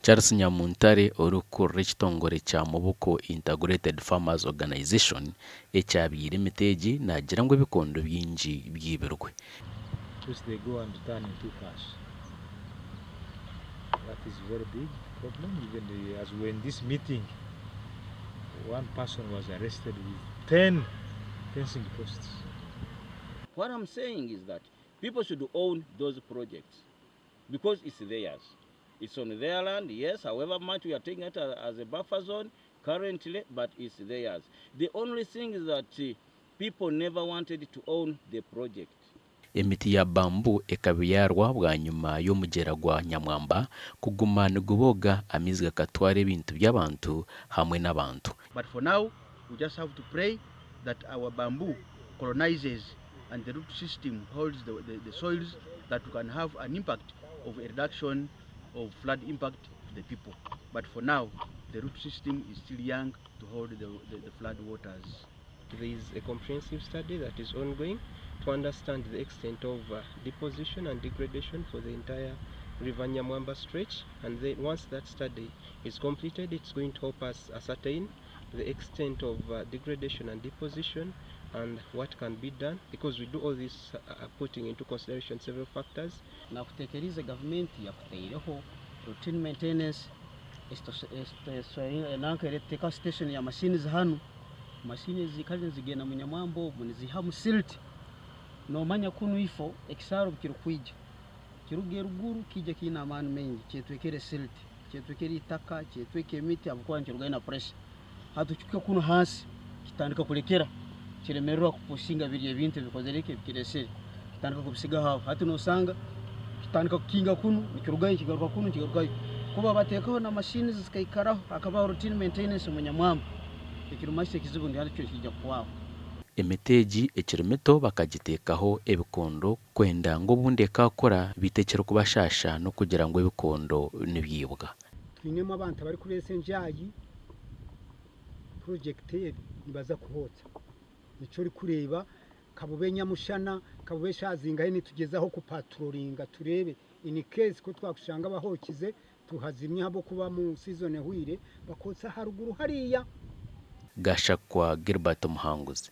Charles Nyamuntare urukuru ekitongore kya Muboko Integrated Farmers Organization ekyabire imiteegi nagira ngo ebikondo byingi byibirwe. Which they go and turn into cash. That is very big problem. Even as we're in this meeting, one person was arrested with 10 fencing posts. What I'm saying is that people should own those projects because it's theirs. It's on their land, yes, however much we are taking it as a buffer zone currently, but it's theirs. The only thing is that people never wanted to own the project. Emiti ya bambu ekabiyarwa bwa nyuma y'omugyera gwa Nyamwamba kuguma niguboga amizi gakatwara ebintu by'abantu hamwe n'abantu. But for now, we just have to pray that our bamboo colonizes and the root system holds the soils, that we can have an impact of a reduction of flood impact to the people. But for now, the root system is still young to hold the flood waters. There is a comprehensive study that is ongoing to understand the extent of deposition and degradation for the entire River Nyamwamba stretch, and then once that study is completed, it's going to help us ascertain the extent of degradation and deposition and what can be done, because we do all this putting into consideration several factors. Na kutekeleza government ya kutaireho routine maintenance nakereka station ya machines hano machines zikaje zigena mu Nyamwamba muniziha silt no manya kunu ifo ekisaro kirukwija kiruge ruguru kije kina amani mengi cyetwekere silt cyetwekere itaka cyetweke emiti abukwanjye rugana pressure hatuchuka kuno hasi kitandika kulekera kiremerwa kupushinga biriye bintu bikozereke bikirese kitandika kubisiga hawo hatu no sanga kitandika kukinga kuno nikirugaye kigaruka kuno kigarukaye kuba batekaho na machines zikaikaraho akaba routine maintenance mu Nyamwamba ikirumashe kizibu ndi hari cyo kijya kwaho. Emiteegi ekiri mito bakagitekaho ebikondo kwenda ngo bunde kakora bitekera kubashasha no kugira ngo ebikondo nibyibwa. Twinemo abantu bari kuri SNJI project nibaza kuhotsa nico uri kureba kabube Nyamushana kabube shazinga he nitugezaho ku patrollinga turebe in case ko twakushanga bahokize tuhazimye habo kuba mu season hwire bakotsa haruguru hariya. Gashakwa Gilbert Muhanguzi.